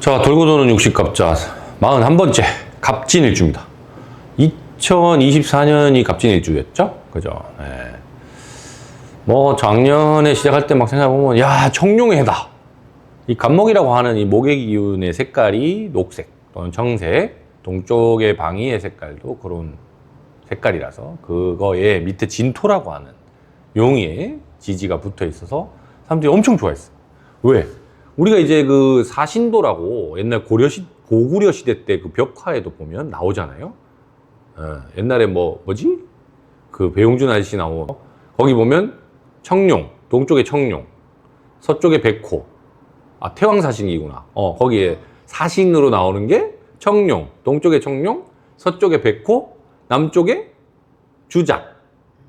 자, 돌고 도는 60갑자 41번째 갑진일주입니다. 2024년이 갑진일주였죠? 그죠? 네. 뭐 작년에 시작할 때 막 생각해보면 야, 청룡의 해다. 이 갑목이라고 하는 이 목의 기운의 색깔이 녹색 또는 청색, 동쪽의 방위의 색깔도 그런 색깔이라서 그거에 밑에 진토라고 하는 용의 지지가 붙어 있어서 사람들이 엄청 좋아했어요. 왜? 우리가 이제 그 사신도라고 옛날 고구려 시대 때 그 벽화에도 보면 나오잖아요. 옛날에 뭐지? 그 배용준 아저씨 나온 거기 보면 청룡, 동쪽에 청룡, 서쪽에 백호. 아, 태왕사신이구나. 거기에 사신으로 나오는 게 청룡, 동쪽에 청룡, 서쪽에 백호, 남쪽에 주작.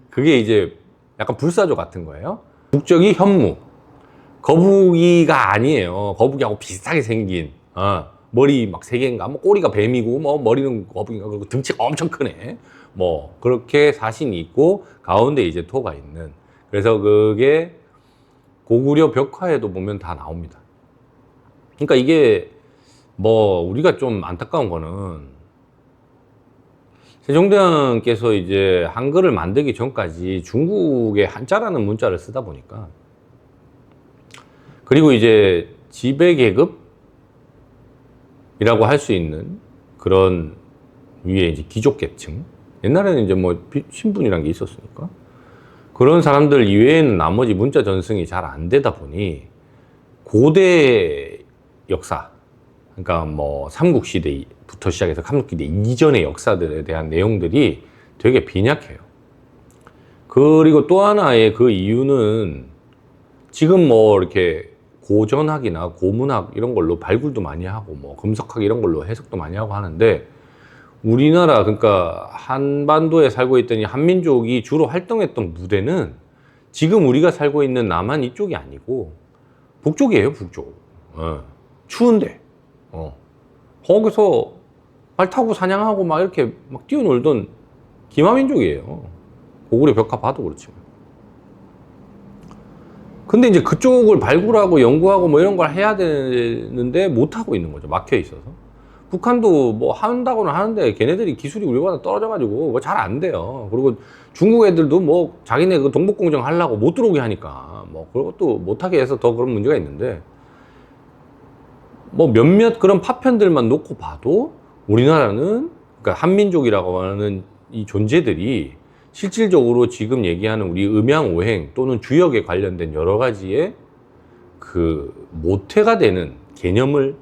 그게 이제 약간 불사조 같은 거예요. 북쪽이 현무. 거북이가 아니에요. 거북이하고 비슷하게 생긴, 머리 막 3개인가? 뭐 꼬리가 뱀이고, 뭐 머리는 거북이가 그리고 등치가 엄청 크네. 뭐, 그렇게 사신이 있고, 가운데 이제 토가 있는. 그래서 그게 고구려 벽화에도 보면 다 나옵니다. 그러니까 이게 뭐, 우리가 좀 안타까운 거는, 세종대왕께서 이제 한글을 만들기 전까지 중국의 한자라는 문자를 쓰다 보니까 그리고 이제 지배계급이라고 할 수 있는 그런 위에 이제 귀족계층. 옛날에는 이제 뭐 신분이란 게 있었으니까. 그런 사람들 이외에는 나머지 문자 전승이 잘 안 되다 보니 고대 역사, 그러니까 뭐 삼국시대부터 시작해서 삼국시대 이전의 역사들에 대한 내용들이 되게 빈약해요. 그리고 또 하나의 그 이유는 지금 뭐 이렇게 고전학이나 고문학 이런 걸로 발굴도 많이 하고 뭐 금석학 이런 걸로 해석도 많이 하고 하는데 우리나라 그러니까 한반도에 살고 있던 이 한민족이 주로 활동했던 무대는 지금 우리가 살고 있는 남한 이쪽이 아니고 북쪽이에요. 북쪽. 추운데 거기서 말 타고 사냥하고 막 이렇게 막 뛰어놀던 기마민족이에요. 고구려 벽화 봐도 그렇지만. 근데 이제 그쪽을 발굴하고 연구하고 뭐 이런 걸 해야 되는데 못하고 있는 거죠. 막혀 있어서. 북한도 뭐 한다고는 하는데 걔네들이 기술이 우리보다 떨어져가지고 뭐 잘 안 돼요. 그리고 중국 애들도 뭐 자기네 그 동북공정 하려고 못 들어오게 하니까 뭐 그것도 못하게 해서 더 그런 문제가 있는데 뭐 몇몇 그런 파편들만 놓고 봐도 우리나라는 그러니까 한민족이라고 하는 이 존재들이 실질적으로 지금 얘기하는 우리 음양오행 또는 주역에 관련된 여러 가지의 그 모태가 되는 개념을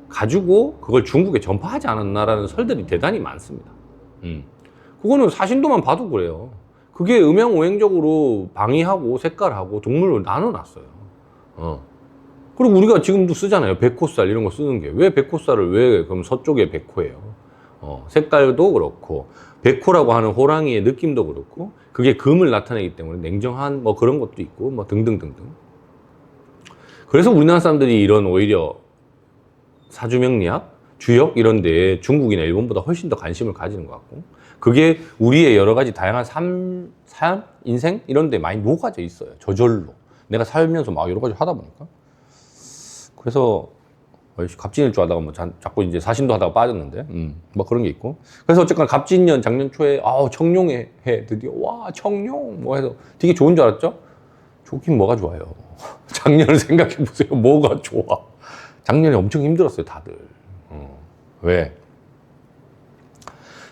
가지고 그걸 중국에 전파하지 않았나라는 설들이 대단히 많습니다. 그거는 사신도만 봐도 그래요. 그게 음양오행적으로 방위하고 색깔하고 동물을 나눠놨어요. 그리고 우리가 지금도 쓰잖아요. 백호살 이런 거 쓰는 게. 왜 백호살을 왜 그럼 서쪽에 백호예요? 색깔도 그렇고 백호라고 하는 호랑이의 느낌도 그렇고 그게 금을 나타내기 때문에 냉정한 뭐 그런 것도 있고 뭐 등등등등. 그래서 우리나라 사람들이 이런 오히려 사주명리학, 주역 이런 데에 중국이나 일본보다 훨씬 더 관심을 가지는 것 같고 그게 우리의 여러 가지 다양한 삶, 인생 이런 데 많이 녹아져 있어요. 저절로. 내가 살면서 막 여러 가지 하다 보니까. 그래서 갑진일주 하다가 뭐 자꾸 이제 사신도 하다가 빠졌는데 뭐 그런 게 있고 그래서 어쨌거나 갑진년 작년 초에 청룡의 해 드디어 와 청룡 뭐 해서 되게 좋은 줄 알았죠? 좋긴 뭐가 좋아요. 작년을 생각해 보세요. 뭐가 좋아. 작년에 엄청 힘들었어요 다들. 왜?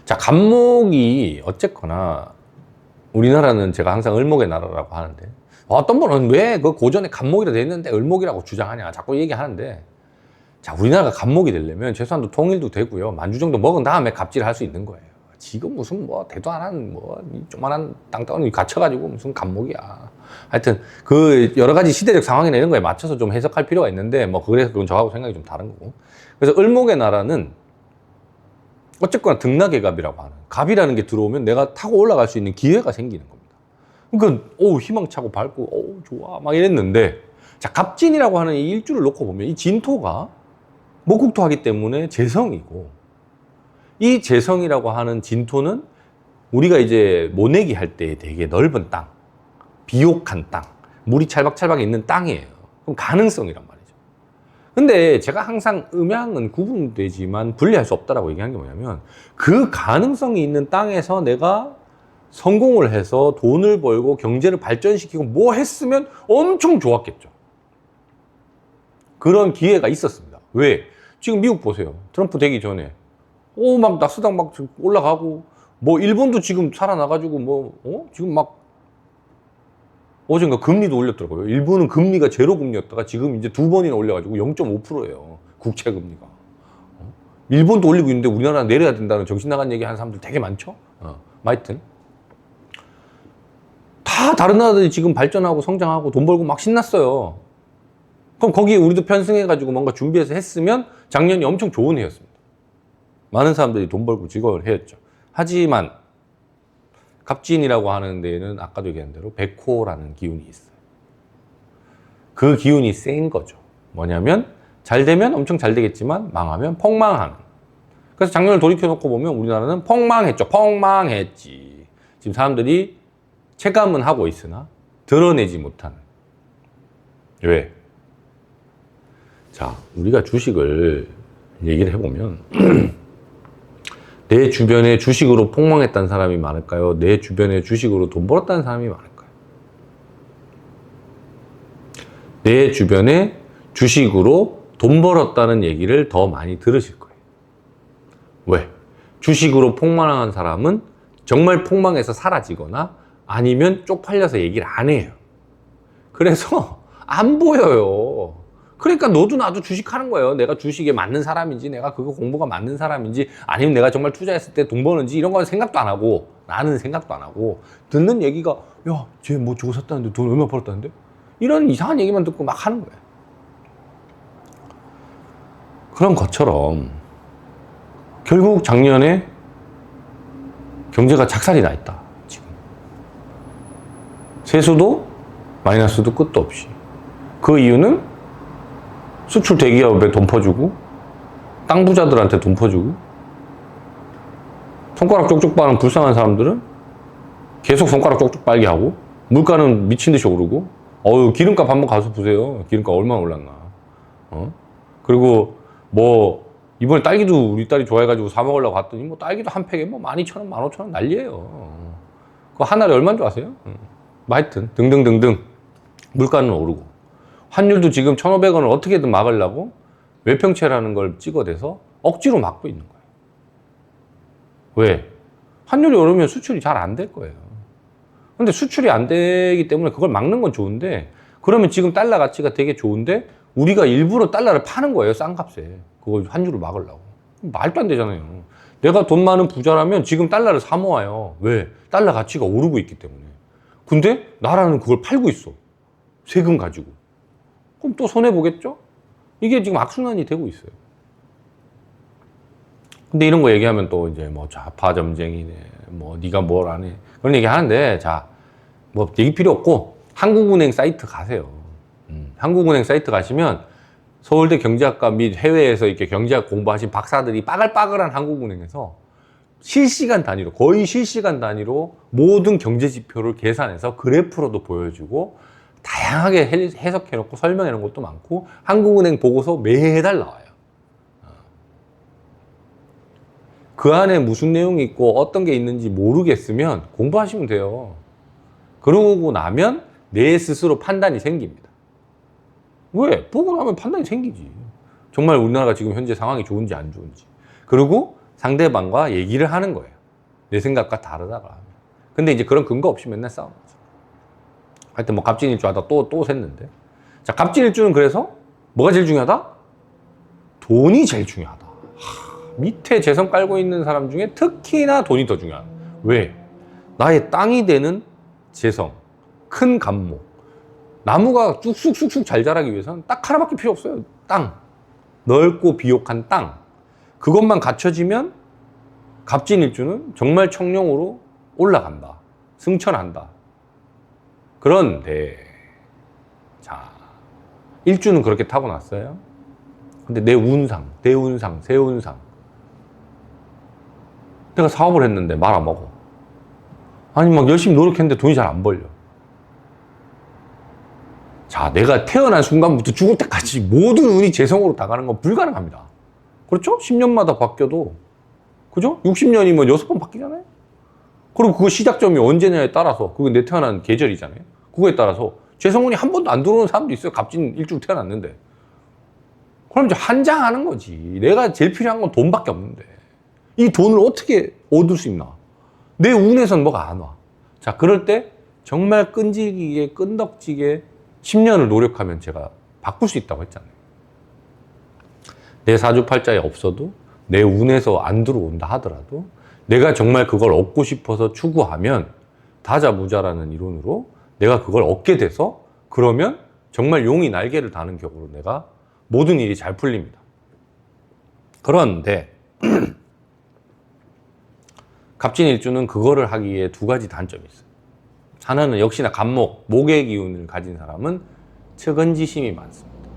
자, 갑목이 어쨌거나 우리나라는 제가 항상 을목의 나라라고 하는데 어떤 분은 왜 그 고전에 갑목이라 돼 있는데 을목이라고 주장하냐 자꾸 얘기하는데 자, 우리나라가 갑목이 되려면 최소한도 통일도 되고요. 만주 정도 먹은 다음에 갑질을 할 수 있는 거예요. 지금 무슨 뭐 대도 안 한 뭐 조그만한 땅덩어리 갇혀가지고 무슨 갑목이야. 하여튼 그 여러 가지 시대적 상황이나 이런 거에 맞춰서 좀 해석할 필요가 있는데 뭐 그래서 그건 저하고 생각이 좀 다른 거고. 그래서 을목의 나라는 어쨌거나 등락의 갑이라고 하는 갑이라는 게 들어오면 내가 타고 올라갈 수 있는 기회가 생기는 겁니다. 그러니까 희망차고 밝고 좋아 막 이랬는데 자 갑진이라고 하는 이 일주를 놓고 보면 이 진토가 목국토하기 때문에 재성이고 이 재성이라고 하는 진토는 우리가 이제 모내기 할 때 되게 넓은 땅, 비옥한 땅, 물이 찰박찰박 있는 땅이에요. 그럼 가능성이란 말이죠. 근데 제가 항상 음양은 구분되지만 분리할 수 없다라고 얘기한 게 뭐냐면, 그 가능성이 있는 땅에서 내가 성공을 해서 돈을 벌고 경제를 발전시키고 뭐 했으면 엄청 좋았겠죠. 그런 기회가 있었습니다. 왜? 지금 미국 보세요. 트럼프 되기 전에 막 나스닥 막 올라가고, 뭐 일본도 지금 살아나가지고 지금 막 어젠가 금리도 올렸더라고요. 일본은 금리가 제로 금리였다가 지금 이제 2번이나 올려가지고 0.5%예요. 국채 금리가. 일본도 올리고 있는데 우리나라 내려야 된다는 정신 나간 얘기 하는 사람들 되게 많죠. 하여튼 다 다른 나라들이 지금 발전하고 성장하고 돈 벌고 막 신났어요. 그럼 거기에 우리도 편승해가지고 뭔가 준비해서 했으면 작년이 엄청 좋은 해였습니다. 많은 사람들이 돈 벌고 즐거운 해였죠. 하지만 갑진이라고 하는 데에는 아까도 얘기한 대로 백호라는 기운이 있어요. 그 기운이 센 거죠. 뭐냐면 잘 되면 엄청 잘 되겠지만 망하면 폭망하는. 그래서 작년을 돌이켜놓고 보면 우리나라는 폭망했죠. 폭망했지. 지금 사람들이 체감은 하고 있으나 드러내지 못하는. 왜? 자, 우리가 주식을 얘기를 해보면 내 주변에 주식으로 폭망했다는 사람이 많을까요? 내 주변에 주식으로 돈 벌었다는 사람이 많을까요? 내 주변에 주식으로 돈 벌었다는 얘기를 더 많이 들으실 거예요. 왜? 주식으로 폭망한 사람은 정말 폭망해서 사라지거나 아니면 쪽팔려서 얘기를 안 해요. 그래서 안 보여요. 그러니까 너도 나도 주식하는 거예요. 내가 주식에 맞는 사람인지, 내가 그거 공부가 맞는 사람인지, 아니면 내가 정말 투자했을 때 돈 버는지 이런 건 생각도 안 하고, 나는 생각도 안 하고, 듣는 얘기가 야, 쟤 뭐 저거 샀다는데 돈 얼마 벌었다는데? 이런 이상한 얘기만 듣고 막 하는 거예요. 그런 것처럼 결국 작년에 경제가 작살이 나 있다. 지금 세수도 마이너스도 끝도 없이. 그 이유는 수출 대기업에 돈 퍼주고, 땅 부자들한테 돈 퍼주고, 손가락 쪽쪽 빠는 불쌍한 사람들은 계속 손가락 쪽쪽 빨게 하고, 물가는 미친 듯이 오르고, 기름값 한번 가서 보세요. 기름값 얼마나 올랐나. 그리고 이번에 딸기도 우리 딸이 좋아해가지고 사 먹으려고 갔더니 딸기도 한 팩에 12,000원, 15,000원 난리예요. 그거 하나에 얼마인 줄 아세요? 하여튼 등등등등 물가는 오르고, 환율도 지금 1,500원을 어떻게든 막으려고 외평채라는 걸 찍어대서 억지로 막고 있는 거예요. 왜? 환율이 오르면 수출이 잘 안 될 거예요. 근데 수출이 안 되기 때문에 그걸 막는 건 좋은데, 그러면 지금 달러 가치가 되게 좋은데 우리가 일부러 달러를 파는 거예요. 싼 값에. 그걸 환율을 막으려고. 말도 안 되잖아요. 내가 돈 많은 부자라면 지금 달러를 사 모아요. 왜? 달러 가치가 오르고 있기 때문에. 근데 나라는 그걸 팔고 있어. 세금 가지고. 그럼 또 손해보겠죠? 이게 지금 악순환이 되고 있어요. 근데 이런 거 얘기하면 또 이제 좌파 점쟁이네, 네가 뭘 안 해. 그런 얘기 하는데, 자, 얘기 필요 없고, 한국은행 사이트 가세요. 한국은행 사이트 가시면 서울대 경제학과 및 해외에서 이렇게 경제학 공부하신 박사들이 빠글빠글한 한국은행에서 실시간 단위로, 거의 실시간 단위로 모든 경제 지표를 계산해서 그래프로도 보여주고, 다양하게 해석해놓고 설명해놓은 것도 많고, 한국은행 보고서 매달 나와요. 그 안에 무슨 내용이 있고 어떤 게 있는지 모르겠으면 공부하시면 돼요. 그러고 나면 내 스스로 판단이 생깁니다. 왜? 보고 나면 판단이 생기지. 정말 우리나라가 지금 현재 상황이 좋은지 안 좋은지. 그리고 상대방과 얘기를 하는 거예요. 내 생각과 다르다가. 근데 이제 그런 근거 없이 맨날 싸우는 거죠. 하여튼 갑진일주 하다 또 샜는데. 자, 갑진일주는 그래서 뭐가 제일 중요하다? 돈이 제일 중요하다. 밑에 재성 깔고 있는 사람 중에 특히나 돈이 더 중요하다. 왜? 나의 땅이 되는 재성, 큰 갑목. 나무가 쑥쑥쑥쑥 잘 자라기 위해서는 딱 하나밖에 필요 없어요. 땅. 넓고 비옥한 땅. 그것만 갖춰지면 갑진일주는 정말 청룡으로 올라간다. 승천한다. 그런데 자, 일주는 그렇게 타고났어요. 근데 내 운상, 대운상, 세운상, 내가 사업을 했는데 말 안 먹어. 아니 막 열심히 노력했는데 돈이 잘 안 벌려. 자, 내가 태어난 순간부터 죽을 때까지 모든 운이 재성으로 다 가는 건 불가능합니다. 그렇죠? 10년마다 바뀌어도, 그죠? 60년이면 6번 바뀌잖아요? 그리고 그거 시작점이 언제냐에 따라서, 그게 내 태어난 계절이잖아요? 그거에 따라서 재성운이 한 번도 안 들어오는 사람도 있어요. 갑진 일주로 태어났는데. 그럼 이제 한장하는 거지. 내가 제일 필요한 건 돈밖에 없는데. 이 돈을 어떻게 얻을 수 있나? 내 운에선 뭐가 안 와. 자, 그럴 때 정말 끈질기게, 끈덕지게 10년을 노력하면 제가 바꿀 수 있다고 했잖아요. 내 사주팔자에 없어도 내 운에서 안 들어온다 하더라도 내가 정말 그걸 얻고 싶어서 추구하면 다자무자라는 이론으로 내가 그걸 얻게 돼서 그러면 정말 용이 날개를 다는 격으로 내가 모든 일이 잘 풀립니다. 그런데 갑진일주는 그거를 하기에 두 가지 단점이 있어요. 하나는 역시나 갑목, 목의 기운을 가진 사람은 측은지심이 많습니다.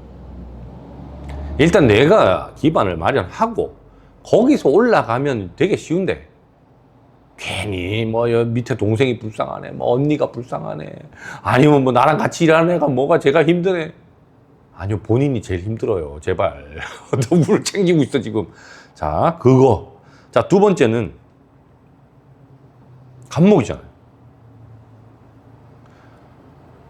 일단 내가 기반을 마련하고 거기서 올라가면 되게 쉬운데 괜히 뭐 밑에 동생이 불쌍하네, 뭐 언니가 불쌍하네, 아니면 뭐 나랑 같이 일하는 애가 뭐가 제가 힘드네. 아니요, 본인이 제일 힘들어요. 제발. 누구를 챙기고 있어 지금. 자, 그거. 자, 두 번째는 갑목이잖아요.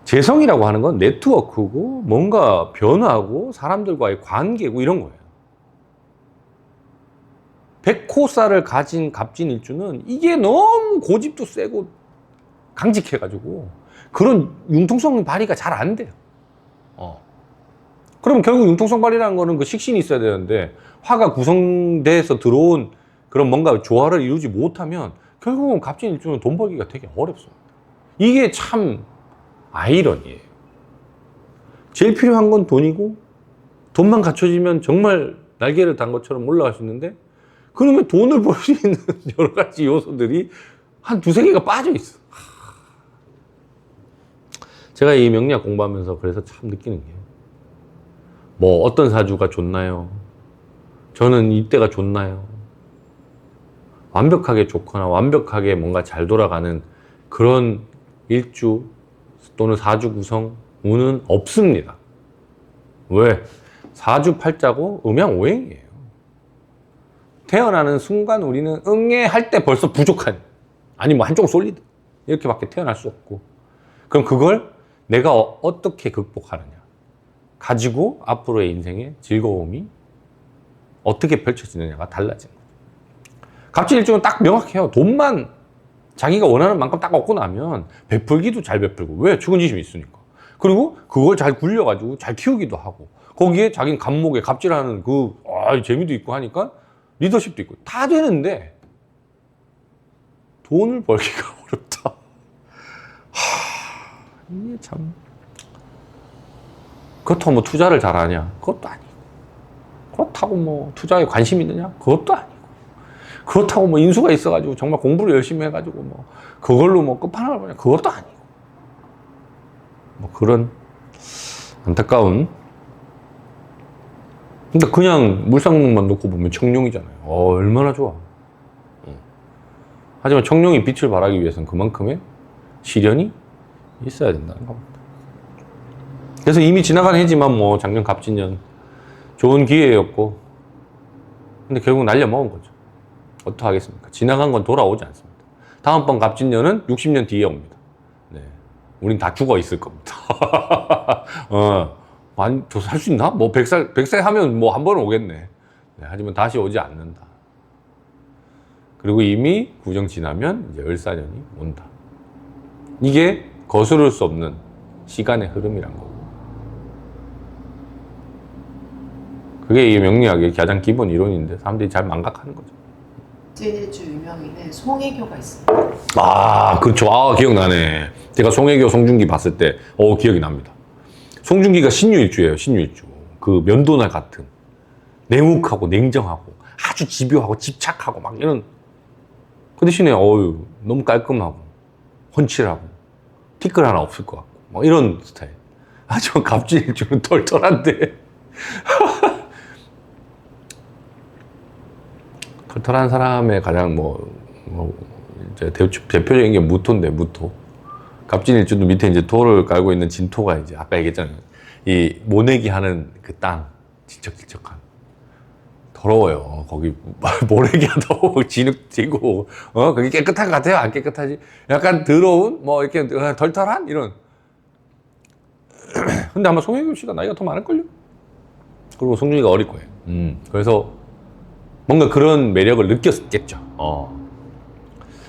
재성이라고 하는 건 네트워크고 뭔가 변화고 사람들과의 관계고 이런 거예요. 백호살을 가진 갑진일주는 이게 너무 고집도 세고 강직해가지고 그런 융통성 발휘가 잘 안 돼요. 그럼 결국 융통성 발휘라는 거는 그 식신이 있어야 되는데 화가 구성돼서 들어온 그런 뭔가 조화를 이루지 못하면 결국은 갑진일주는 돈 벌기가 되게 어렵습니다. 이게 참 아이러니예요. 제일 필요한 건 돈이고 돈만 갖춰지면 정말 날개를 단 것처럼 올라갈 수 있는데 그러면 돈을 벌 수 있는 여러 가지 요소들이 한 두세 개가 빠져 있어. 제가 이 명리학 공부하면서 그래서 참 느끼는 게 뭐 어떤 사주가 좋나요? 저는 이때가 좋나요? 완벽하게 좋거나 완벽하게 뭔가 잘 돌아가는 그런 일주 또는 사주 구성 운은 없습니다. 왜? 사주팔자고 음양오행이에요. 태어나는 순간 우리는 응애할 때 벌써 부족한, 아니 뭐 한쪽을 쏠리든 이렇게밖에 태어날 수 없고, 그럼 그걸 내가 어떻게 극복하느냐 가지고 앞으로의 인생의 즐거움이 어떻게 펼쳐지느냐가 달라지는 거죠. 갑진일주는 딱 명확해요. 돈만 자기가 원하는 만큼 딱 얻고 나면 베풀기도 잘 베풀고, 왜? 측은지심이 있으니까. 그리고 그걸 잘 굴려가지고 잘 키우기도 하고, 거기에 자기는 갑목에 갑질하는 그 재미도 있고 하니까 리더십도 있고 다 되는데 돈을 벌기가 어렵다. 이게 참. 그렇다고 뭐 투자를 잘하냐? 그것도 아니고. 그렇다고 뭐 투자에 관심 있느냐? 그것도 아니고. 그렇다고 뭐 인수가 있어가지고 정말 공부를 열심히 해가지고 뭐 그걸로 뭐 끝판왕을 보냐? 그것도 아니고. 뭐 그런 안타까운. 근데 그냥 물상록만 놓고 보면 청룡이잖아요. 얼마나 좋아. 하지만 청룡이 빛을 발하기 위해서는 그만큼의 시련이 있어야 된다는 겁니다. 그래서 이미 지나간 해지만 뭐 작년 갑진년 좋은 기회였고, 근데 결국 날려먹은 거죠. 어떡하겠습니까? 지나간 건 돌아오지 않습니다. 다음번 갑진년은 60년 뒤에 옵니다. 네. 우린 다 죽어 있을 겁니다. 아니, 더 살 수 있나? 뭐 100살 하면 뭐 한 번은 오겠네. 네, 하지만 다시 오지 않는다. 그리고 이미 구정 지나면 이제 을사년이 온다. 이게 거스를 수 없는 시간의 흐름이란 거고. 그게 이 명리학의 가장 기본 이론인데 사람들이 잘 망각하는 거죠. 제주 유명인은 송혜교가 있어요. 아, 그렇죠. 아, 기억나네. 제가 송혜교, 송중기 봤을 때, 기억이 납니다. 송중기가 신유일주예요, 신유일주. 그 면도날 같은. 냉혹하고 냉정하고 아주 집요하고 집착하고 막 이런. 그 대신에, 너무 깔끔하고 훤칠하고 티끌 하나 없을 것 같고. 막 이런 스타일. 하지만 갑진일주는 털털한데. 털털한 사람의 가장 이제 대표적인 게 무토인데, 무토. 갑진일주도 밑에 이제 돌을 깔고 있는 진토가 이제 아까 얘기했잖아요. 이 모내기 하는 그 땅, 질척질척한. 더러워요. 거기 모내기 하다고 진흙 튀고, 그게 깨끗한 것 같아요? 안 깨끗하지? 약간 더러운, 뭐 이렇게 덜덜한 이런. 근데 아마 송혜교 씨가 나이가 더 많을걸요? 그리고 송중기가 어릴 거예요. 그래서 뭔가 그런 매력을 느꼈겠죠.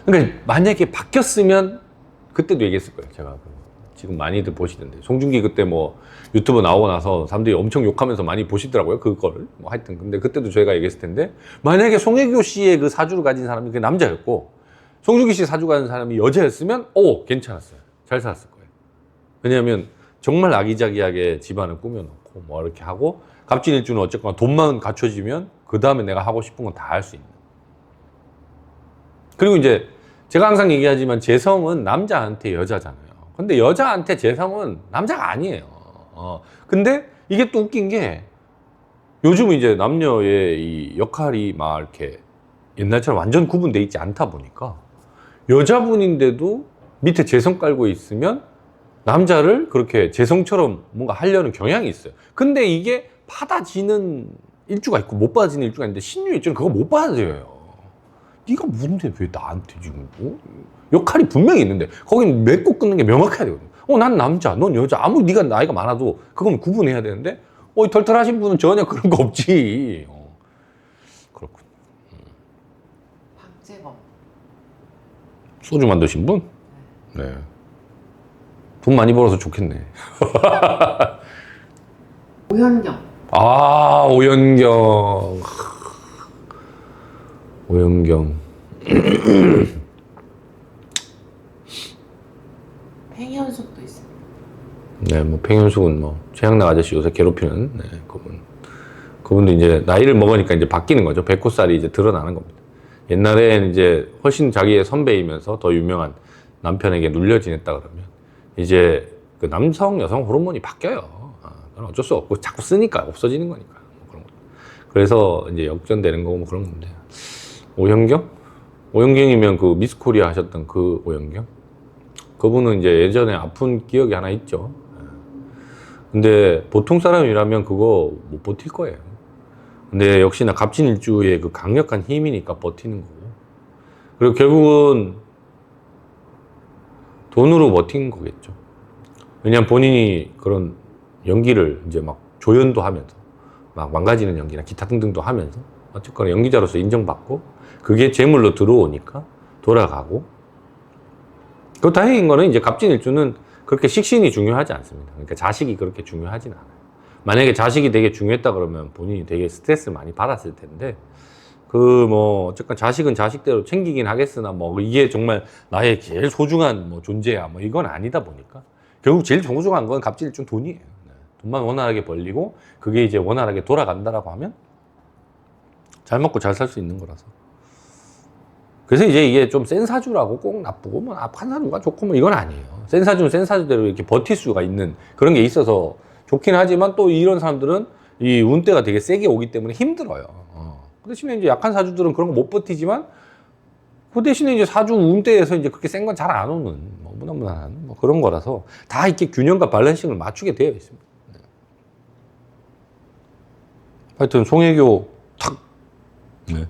그러니까 만약에 바뀌었으면 그때도 얘기했을 거예요. 제가 지금 많이들 보시던데 송중기 그때 뭐 유튜브 나오고 나서 사람들이 엄청 욕하면서 많이 보시더라고요. 그거를 뭐 하여튼 근데 그때도 저희가 얘기했을 텐데 만약에 송혜교 씨의 그 사주를 가진 사람이 그 남자였고 송중기 씨 사주 가진 사람이 여자였으면 괜찮았어요. 잘 살았을 거예요. 왜냐하면 정말 아기자기하게 집안을 꾸며놓고 뭐 이렇게 하고 갑진일주는 어쨌거나 돈만 갖춰지면 그 다음에 내가 하고 싶은 건 다 할 수 있는. 그리고 이제 제가 항상 얘기하지만 재성은 남자한테 여자잖아요. 근데 여자한테 재성은 남자가 아니에요. 근데 이게 또 웃긴 게 요즘은 이제 남녀의 이 역할이 막 이렇게 옛날처럼 완전 구분돼 있지 않다 보니까 여자분인데도 밑에 재성 깔고 있으면 남자를 그렇게 재성처럼 뭔가 하려는 경향이 있어요. 근데 이게 받아지는 일주가 있고 못 받아지는 일주가 있는데 신유 일주는 그거 못 받아들여요. 네가 뭔데 왜 나한테 지금 역할이 분명히 있는데 거긴 맺고 끊는 게 명확해야 되거든. 난 남자, 넌 여자. 아무리 네가 나이가 많아도 그건 구분해야 되는데 이 털털하신 분은 전혀 그런 거 없지. 그렇군. 박재범. 소주 만드신 분? 네. 돈 많이 벌어서 좋겠네. 오현경. 오현경. 오현경. 팽현숙도 있습니다. 네, 뭐 팽현숙은 뭐 최양락 아저씨 요새 괴롭히는 그분도 이제 나이를 먹으니까 이제 바뀌는 거죠. 백호살이 이제 드러나는 겁니다. 옛날엔 이제 훨씬 자기의 선배이면서 더 유명한 남편에게 눌려 지냈다 그러면 이제 그 남성 여성 호르몬이 바뀌어요. 그건 어쩔 수 없고 자꾸 쓰니까 없어지는 거니까 뭐 그런 거. 그래서 이제 역전되는 거고 뭐 그런 건데. 오현경? 오현경이면 그 미스코리아 하셨던 그 오현경? 그분은 이제 예전에 아픈 기억이 하나 있죠. 근데 보통 사람이라면 그거 못 버틸 거예요. 근데 역시나 갑진일주의 그 강력한 힘이니까 버티는 거고. 그리고 결국은 돈으로 버틴 거겠죠. 왜냐면 본인이 그런 연기를 이제 막 조연도 하면서 막 망가지는 연기나 기타 등등도 하면서 어쨌거나 연기자로서 인정받고 그게 재물로 들어오니까 돌아가고. 그 다행인 거는 이제 갑진일주는 그렇게 식신이 중요하지 않습니다. 그러니까 자식이 그렇게 중요하진 않아요. 만약에 자식이 되게 중요했다 그러면 본인이 되게 스트레스를 많이 받았을 텐데 뭐 어쨌건 자식은 자식대로 챙기긴 하겠으나 뭐 이게 정말 나의 제일 소중한 뭐 존재야 뭐 이건 아니다 보니까 결국 제일 소중한 건 갑진일주 돈이에요. 돈만 원활하게 벌리고 그게 이제 원활하게 돌아간다라고 하면 잘 먹고 잘 살 수 있는 거라서. 그래서 이제 이게 좀 센 사주라고 꼭 나쁘고 뭐 악한 사주가 좋고 뭐 이건 아니에요. 센 사주는 센 사주대로 이렇게 버틸 수가 있는 그런 게 있어서 좋긴 하지만 또 이런 사람들은 이 운대가 되게 세게 오기 때문에 힘들어요. 그 대신에 이제 약한 사주들은 그런 거 못 버티지만 그 대신에 이제 사주 운대에서 이제 그렇게 센 건 잘 안 오는 뭐 무난무난한 뭐 그런 거라서 다 이렇게 균형과 밸런싱을 맞추게 되어 있습니다. 하여튼 송혜교 탁. 네.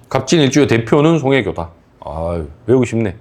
갑진일주의 대표는 송혜교다. 외우기 쉽네.